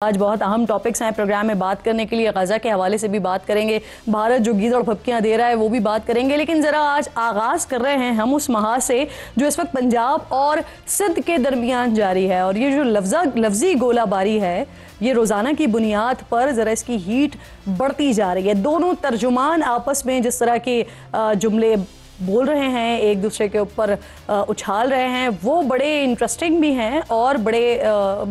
आज बहुत अहम टॉपिक्स हैं प्रोग्राम में बात करने के लिए। गजा के हवाले से भी बात करेंगे, भारत जो गीदड़ भपकियां दे रहा है वो भी बात करेंगे। लेकिन ज़रा आज आगाज़ कर रहे हैं हम उस महाज से जो इस वक्त पंजाब और सिंध के दरमियान जारी है। और ये जो लफ्ज़ी गोलाबारी है ये रोज़ाना की बुनियाद पर ज़रा इसकी हीट बढ़ती जा रही है। दोनों तर्जुमान आपस में जिस तरह के जुमले बोल रहे हैं, एक दूसरे के ऊपर उछाल रहे हैं, वो बड़े इंटरेस्टिंग भी हैं और बड़े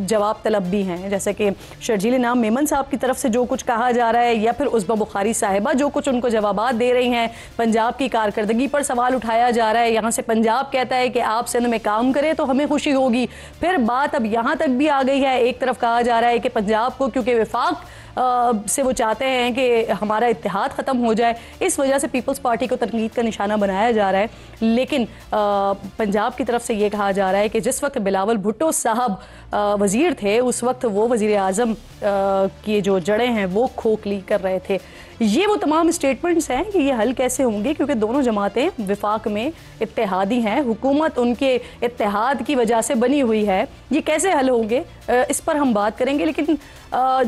जवाब तलब भी हैं। जैसे कि शर्जील नाम मेमन साहब की तरफ से जो कुछ कहा जा रहा है या फिर उस्मा बुखारी साहिबा जो कुछ उनको जवाबात दे रही हैं, पंजाब की कारकर्दगी पर सवाल उठाया जा रहा है। यहाँ से पंजाब कहता है कि आप सिंध में काम करें तो हमें खुशी होगी। फिर बात अब यहाँ तक भी आ गई है, एक तरफ कहा जा रहा है कि पंजाब को क्योंकि विफाक से वो चाहते हैं कि हमारा इत्तेहाद ख़त्म हो जाए, इस वजह से पीपल्स पार्टी को तनकीद का निशाना बनाया जा रहा है। लेकिन पंजाब की तरफ से ये कहा जा रहा है कि जिस वक्त बिलावल भुट्टो साहब वज़ीर थे उस वक्त वो वज़ीर आज़म की जो जड़ें हैं वो खोखली कर रहे थे। ये वो तमाम स्टेटमेंट्स हैं कि ये हल कैसे होंगे, क्योंकि दोनों जमातें विफाक में इत्तेहादी हैं, हुकूमत उनके इत्तेहाद की वजह से बनी हुई है। ये कैसे हल होंगे इस पर हम बात करेंगे। लेकिन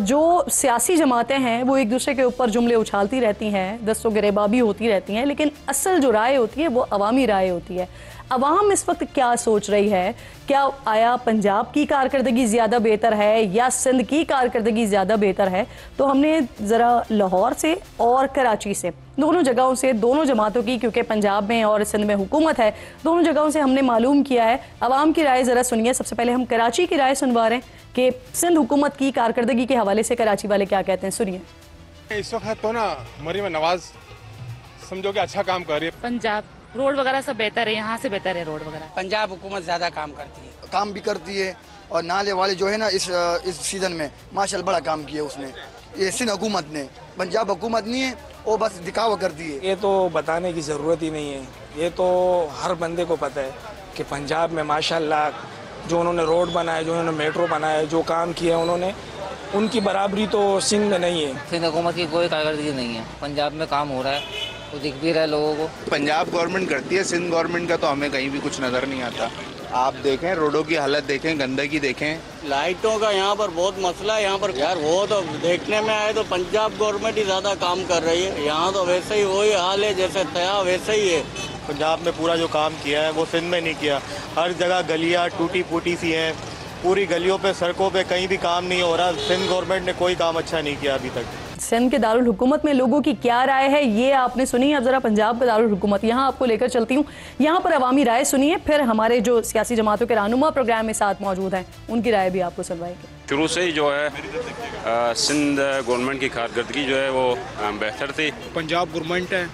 जो सियासी जमातें हैं वो एक दूसरे के ऊपर जुमले उछालती रहती हैं, दस्तों गिरेबाबी होती रहती हैं, लेकिन असल जो राय होती है वो अवामी राय होती है। अवाम इस वक्त क्या सोच रही है? क्या आया पंजाब की कारकर्दगी ज़्यादा बेहतर है या सिंध की कारकर्दगी ज़्यादा बेहतर है? तो हमने ज़रा लाहौर से और कराची से, दोनों जगहों से, दोनों जमातों की, क्योंकि पंजाब में और सिंध में हुकूमत है, दोनों जगहों से हमने मालूम किया है। अवाम की राय ज़रा सुनिए। सबसे पहले हम कराची की राय सुनवा रहे हैं कि सिंध हुकूमत की कारकर्दगी के हवाले से कराची वाले क्या कहते हैं, सुनिए। इस वक्त तो ना मरीम नवाज समझो कि अच्छा काम कर रही है। पंजाब रोड वगैरह सब बेहतर है, यहाँ से बेहतर है रोड वगैरह। पंजाब हुकूमत ज्यादा काम करती है, काम भी करती है। और नाले वाले जो है ना इस सीजन में माशाल्लाह बड़ा काम किया उसने, ये सिंध हुकूमत ने। पंजाब हुकूमत नहीं है, वो बस दिखावा करती है। ये तो बताने की ज़रूरत ही नहीं है, ये तो हर बंदे को पता है कि पंजाब में माशाल्लाह जो उन्होंने रोड बनाए, जो उन्होंने मेट्रो बनाए, जो काम किया उन्होंने, उनकी बराबरी तो सिंध में नहीं है। सिंध हुकूमत की कोई कारकर्दगी नहीं है, पंजाब में काम हो रहा है तो दिख भी रहा है लोगों को। पंजाब गवर्नमेंट करती है, सिंध गवर्नमेंट का तो हमें कहीं भी कुछ नज़र नहीं आता। आप देखें रोडों की हालत, देखें गंदगी, देखें लाइटों का यहाँ पर बहुत मसला है। यहाँ पर यार वो तो देखने में आए तो पंजाब गवर्नमेंट ही ज़्यादा काम कर रही है। यहाँ तो वैसे ही वही हाल है जैसे था वैसे ही है। पंजाब में पूरा जो काम किया है वो सिंध में नहीं किया। हर जगह गलियाँ टूटी फूटी सी हैं, पूरी गलियों पे, सड़कों पे कहीं भी काम नहीं हो रहा। सिंध गवर्नमेंट ने कोई काम अच्छा नहीं किया अभी तक। सिंध के दारुल हुकूमत में लोगों की क्या राय है ये आपने सुनी। अब जरा पंजाब का दारुल हुकूमत यहाँ आपको लेकर चलती हूँ, यहाँ पर अवामी राय सुनिए, फिर हमारे जो सियासी जमातों के रहनुमा प्रोग्राम में साथ मौजूद हैं उनकी राय भी आपको सुनवाएंगे। शुरू से ही जो है सिंध गवर्नमेंट की कारकर्दगी जो है वो बेहतर थी। पंजाब गवर्नमेंट है,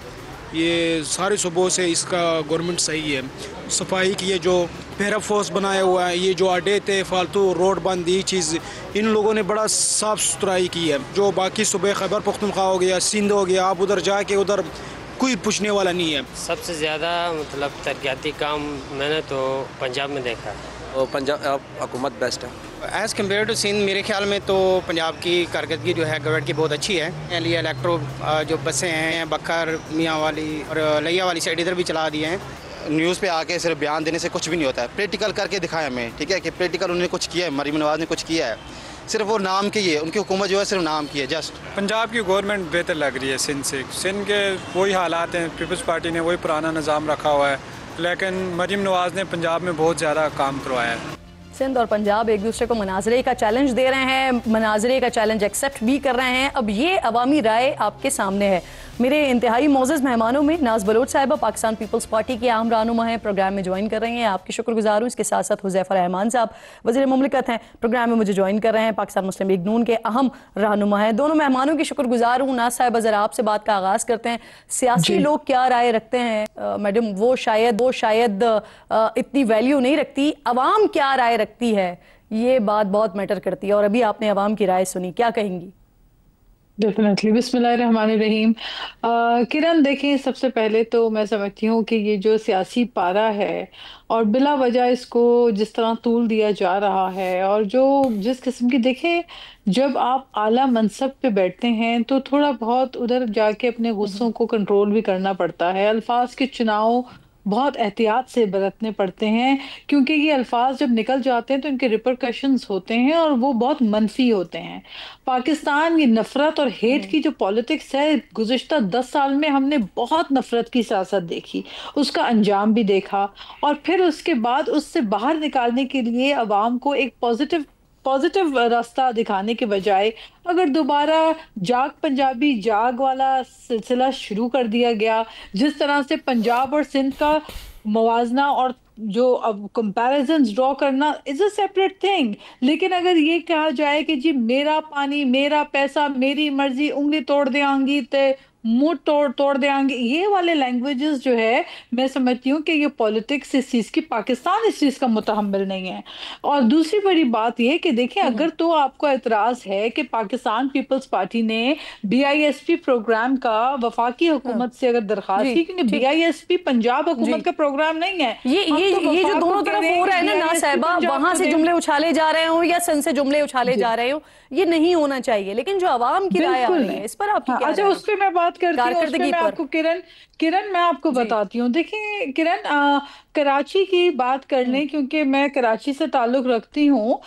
ये सारे सूबों से इसका गवर्नमेंट सही है। सफाई की ये जो पैरा फोर्स बनाया हुआ है, ये जो अड्डे थे फालतू रोड बंद, ये चीज़ इन लोगों ने बड़ा साफ़ सुथराई की है। जो बाकी सूबे खैबर पख्तूनख्वा हो गया, सिंध हो गया, आप उधर जाके उधर कोई पूछने वाला नहीं है। सबसे ज़्यादा मतलब तरक्याती काम मैंने तो पंजाब में देखा है, तो पंजाब हुकूमत बेस्ट है एज़ कम्पेयर टू सिंध। मेरे ख्याल में तो पंजाब की कारकर्दगी जो है गवर्नमेंट की बहुत अच्छी है। लिए इलेक्ट्रो जो बसें हैं बकर मियाँ वाली और लिया वाली साइड इधर भी चला दिए हैं। न्यूज़ पे आके सिर्फ बयान देने से कुछ भी नहीं होता है, प्रैक्टिकल करके दिखाएं हमें, ठीक है, कि प्रैक्टिकल उन्होंने कुछ किया है, मरीम नवाज ने कुछ किया है। सिर्फ वो नाम की है, उनकी हुकूमत जो है सिर्फ नाम की है। जस्ट पंजाब की गवर्नमेंट बेहतर लग रही है सिंध से। सिंध के वही हालात हैं, पीपल्स पार्टी ने वही पुराना निज़ाम रखा हुआ है, लेकिन मरीम नवाज ने पंजाब में बहुत ज़्यादा काम करवाया है। सिंध और पंजाब एक दूसरे को मनाजरे का चैलेंज दे रहे हैं, मनाजरे का चैलेंज एक्सेप्ट भी कर रहे हैं। अब ये अवामी राय आपके सामने है। मेरे इंतहाई मोअज़्ज़ज़ मेहमानों में नाज बलोच साहिबा पाकिस्तान पीपल्स पार्टी की आम रहनुमा हैं, प्रोग्राम में ज्वाइन कर रही हैं, आपकी शुक्रगुजार हूँ। इसके साथ साथ हुज़ैफ़ा रहमान साहब वज़ीर मुमलिकत हैं, प्रोग्राम में मुझे ज्वाइन कर रहे हैं, पाकिस्तान मुस्लिम लीग नून के अहम रहनुमा हैं। दोनों मेहमानों की शुक्रगुजार हूँ। नाज साहिबा ज़रा आपसे बात का आगाज़ करते हैं। सियासी लोग क्या राय रखते हैं मैडम? वो शायद इतनी वैल्यू नहीं रखती, अवाम क्या राय रखती है ये बात बहुत मैटर करती है। और अभी आपने अवाम की राय सुनी, क्या कहेंगी? डेफिनेटली। बिस्मिल्लाहिर्रहमानिर्रहीम। किरण, देखें, सबसे पहले तो मैं समझती हूँ कि ये जो सियासी पारा है और बिला वजह इसको जिस तरह तूल दिया जा रहा है, और जो जिस किस्म की, देखें, जब आप आला मनसब पे बैठते हैं तो थोड़ा बहुत उधर जाके अपने गुस्सों को कंट्रोल भी करना पड़ता है। अल्फाज के चुनाव बहुत एहतियात से बरतने पड़ते हैं, क्योंकि ये अल्फाज जब निकल जाते हैं तो इनके रिपरकशंस होते हैं और वो बहुत मनफी होते हैं। पाकिस्तान की नफरत और हेट की जो पॉलिटिक्स है, गुज़िश्ता 10 साल में हमने बहुत नफरत की सियासत देखी, उसका अंजाम भी देखा, और फिर उसके बाद उससे बाहर निकालने के लिए अवाम को एक पॉजिटिव रास्ता दिखाने के बजाय अगर दोबारा जाग पंजाबी जाग वाला सिलसिला शुरू कर दिया गया, जिस तरह से पंजाब और सिंध का मवाजना और जो अब कंपैरिजन्स ड्रॉ करना इज अ सेपरेट थिंग, लेकिन अगर ये कहा जाए कि जी मेरा पानी मेरा पैसा मेरी मर्जी, उंगली तोड़ देंगी तो मुंह तोड़ देंगे, ये वाले लैंग्वेजेस जो है, मैं समझती हूँ कि ये पॉलिटिक्स इस चीज़ की, पाकिस्तान इस चीज़ का मुतहम्मिल नहीं है। और दूसरी बड़ी बात ये कि देखिए, अगर तो आपको एतराज़ है कि पाकिस्तान पीपल्स पार्टी ने BISP प्रोग्राम का वफाकी हुकूमत से अगर दरख्वास्त की, क्योंकि BISP पंजाब हुकूमत का प्रोग्राम नहीं है, ये जो दोनों तरफ हो रहा है ना साहिबा, वहां से जुमले उछाले जा रहे हो या सन से जुमले उछाले जा रहे हो, ये नहीं होना चाहिए। लेकिन जो आवाम की राय आ रही है इस पर आपकी क्या? अच्छा, उस पर मैं बात करती हूँ, उस पे मैं आपको किरण मैं आपको बताती हूँ। देखिए किरण, कराची की बात कर लें, क्योंकि मैं कराची से ताल्लुक रखती हूँ।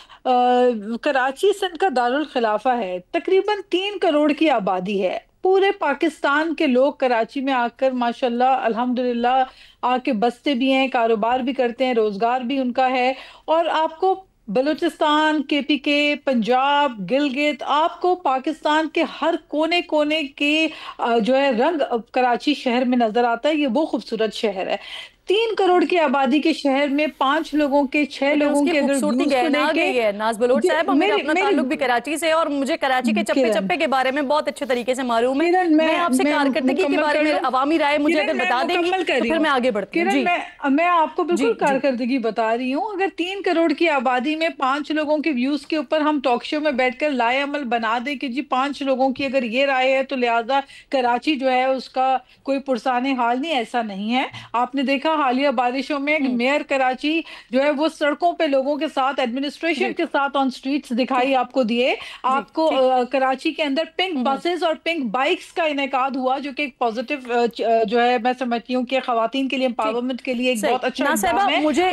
कराची सिंध का दारुल खिलाफा है, तकरीबन 3 करोड़ की आबादी है। पूरे पाकिस्तान के लोग कराची में आकर माशाल्लाह अल्हम्दुलिल्लाह आके बसते भी हैं, कारोबार भी करते हैं, रोजगार भी उनका है। और आपको बलूचिस्तान, KPK, पंजाब, गिलगित, आपको पाकिस्तान के हर कोने कोने के जो है रंग कराची शहर में नजर आता है। ये वो खूबसूरत शहर है। 3 करोड़ की आबादी के शहर में 5 लोगों के 6 लोगों के अगर नाज बलोच साहब, मेरा अपना ताल्लुक भी कराची से और मुझे कराची के चप्पे चप्पे के बारे में बहुत अच्छे तरीके से मालूम है। मैं आपसे कारकर्दगी के बारे में अवामी राय मुझे अगर बता देंगी तो फिर मैं आगे बढ़ती हूँ। मैं आपको बिल्कुल कारकर्दगी बता रही हूँ। अगर 3 करोड़ की आबादी में 5 लोगों के व्यूज के ऊपर हम टॉक शो में बैठकर लाए अमल बना दे कि जी 5 लोगों की अगर ये राय है तो लिहाजा कराची जो है उसका कोई पुरसाने हाल नहीं, ऐसा नहीं है। आपने देखा हालिया बारिशों में मेयर कराची जो है वो सड़कों पे लोगों के साथ, एडमिनिस्ट्रेशन के साथ ऑन स्ट्रीट्स दिखाई आपको दिए। आपको कराची के अंदर पिंक बसेस और पिंक बाइक्स का इनेकाद हुआ, जो कि एक पॉजिटिव जो है मैं समझती हूँ कि खवातीन के लिए एम्पावरमेंट के लिए एक बहुत अच्छा इक़दाम है। मुझे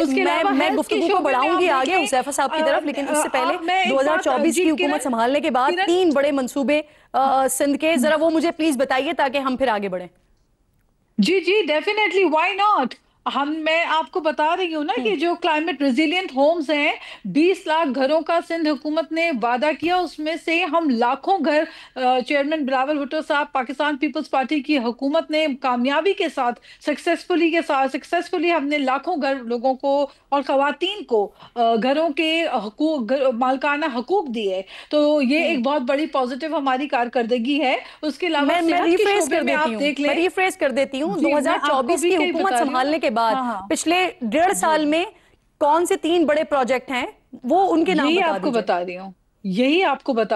मैं गुफ्तगू को बढ़ाऊंगी आगे हुज़ैफा साहब की तरफ, लेकिन उससे पहले 2024 की हुकूमत संभालने के बाद 3 बड़े मंसूबे सिंध के, जरा वो मुझे प्लीज बताइए ताकि हम फिर आगे बढ़े। जी डेफिनेटली, व्हाई नॉट। मैं आपको बता रही हूँ ना कि जो क्लाइमेट रेजिलिएंट होम्स हैं, 20 लाख घरों का सिंध हुकूमत ने वादा किया, उसमें से हम लाखों घर चेयरमैन बिलावल भुट्टो साहब, पाकिस्तान पीपल्स पार्टी की हुकूमत ने कामयाबी के साथ सक्सेसफुली हमने लाखों घर लोगों को और खवातीन को घरों के हकूक, मालकाना हकूक दिए। तो ये एक बहुत बड़ी पॉजिटिव हमारी कारकर्दगी है। उसके अलावा मैं रिफ्रेश कर देती हूँ 2024 की हुकूमत संभालने के बाद पिछले 1.5 साल में कौन से 3 बड़े प्रोजेक्ट हैं, वो उनके नाम यही आपको बता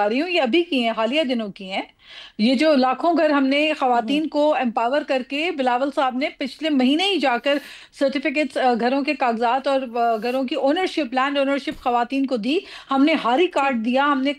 रही हूँ। ये अभी की हैं, हालिया दिनों की हैं। ये जो लाखों घर हमने खवातीन को एम्पावर करके, बिलावल साहब ने पिछले महीने ही जाकर सर्टिफिकेट्स, घरों के कागजात और घरों की ओनरशिप, लैंड ओनरशिप खवातीन को दी। हमने हारी कार्ड दिया, हमने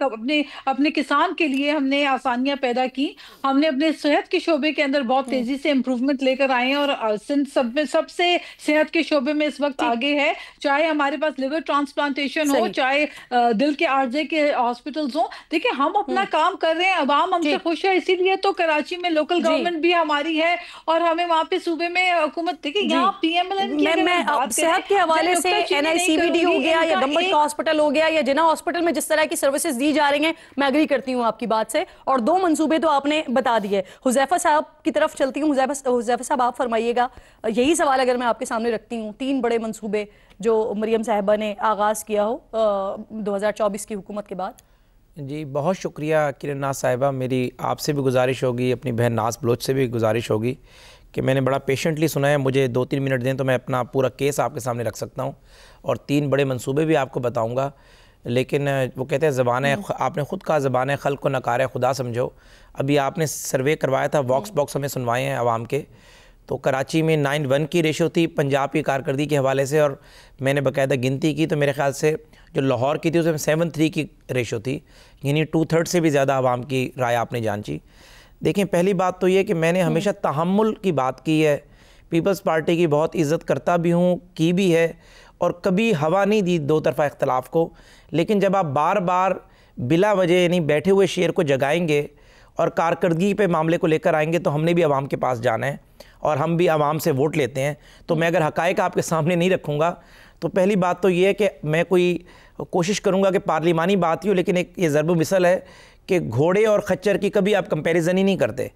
अपने किसान के लिए हमने आसानियां पैदा की। हमने अपने सेहत के शोबे के अंदर बहुत तेजी से इम्प्रूवमेंट लेकर आए हैं और सिंध सबसे सेहत के शोबे में इस वक्त आगे है। चाहे हमारे पास लिवर ट्रांसप्लांटेशन हो, चाहे दिल के आर्जे के हॉस्पिटल्स हो। देखिए, हम अपना काम कर रहे हैं, अवाम हमसे खुश है। इसीलिए तो कराची में लोकल गवर्नमेंट भी हमारी है और हमें वहाँ पे सूबे में हुकूमत, देखिए यहाँ PMLN की सेहत के हवाले से NICVD हो गया या गंबट का हॉस्पिटल हो गया या जिना हॉस्पिटल में जिस तरह की सर्विसेज दी जा रही हैं, मैं एग्री करती हूँ आपकी बात से। और 2 मंसूबे तो आपने बता दिए। हुज़ैफा साहब की तरफ चलती हूँ। हुज़ैफा साहब, आप फरमाइएगा, यही सवाल अगर मैं आपके सामने रखती हूँ, 3 बड़े मंसूबे जो मरियम साहिबा ने आगाज़ किया हो 2024 की हुकूमत के बाद। जी बहुत शुक्रिया किरण नाज साहिबा। मेरी आपसे भी गुजारिश होगी, अपनी बहन नाज बलोच से भी गुजारिश होगी कि मैंने बड़ा पेशेंटली सुना है। मुझे 2-3 मिनट दें तो मैं अपना पूरा केस आपके सामने रख सकता हूँ और 3 बड़े मंसूबे भी आपको बताऊँगा। लेकिन वो कहते हैं ज़बान, आपने ख़ुद कहा ज़बान खल्क़ को नकार खुदा समझो। अभी आपने सर्वे करवाया था, वॉक्स बॉक्स हमें सुनवाए हैं आवाम के, तो कराची में 9:1 की रेशो थी पंजाब की कारकर्दगी के हवाले से, और मैंने बाकायदा गिनती की तो मेरे ख्याल से जो लाहौर की थी उसमें 7:3 की रेशो थी, यानी 2/3 से भी ज़्यादा आवाम की राय आपने जांची। देखें, पहली बात तो ये कि मैंने हमेशा तहम्मुल की बात की है। पीपल्स पार्टी की बहुत इज़्ज़त करता भी हूँ, की भी है, और कभी हवा नहीं दी दो तरफ़ा इख्तलाफ को। लेकिन जब आप बार बार बिला वजह यानी बैठे हुए शेर को जगाएंगे और कारकर्दगी पे मामले को लेकर आएंगे, तो हमने भी आवाम के पास जाना है और हम भी आवाम से वोट लेते हैं। तो मैं अगर हक़ाइक़ आपके सामने नहीं रखूँगा तो पहली बात तो ये है कि मैं कोई कोशिश करूँगा कि पार्लिमानी बात ही हो, लेकिन एक ये ज़रब मिसल है कि घोड़े और खच्चर की कभी आप कंपैरिजन ही नहीं करते।